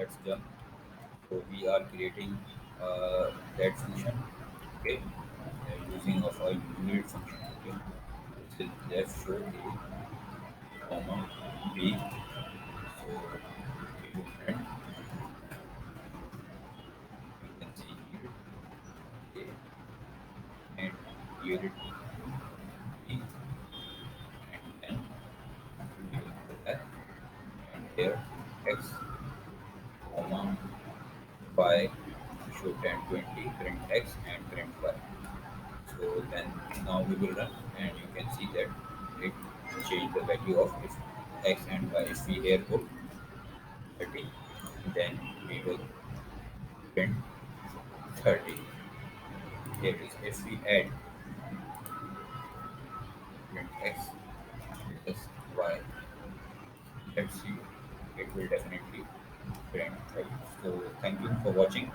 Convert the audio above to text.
that's done. So we are creating that function, okay, using of a unit function. Okay, this is left show a comma b. So if you print, you can see here a and here it b, and then we will put f, and here x comma y show 10 20 print x and print y. So then now we will run and you can see that it changed the value of if x and y. If we here put 30, then we will print 30. Here is if we add print x plus y, let's see, it will definitely print 30. So thank you for watching.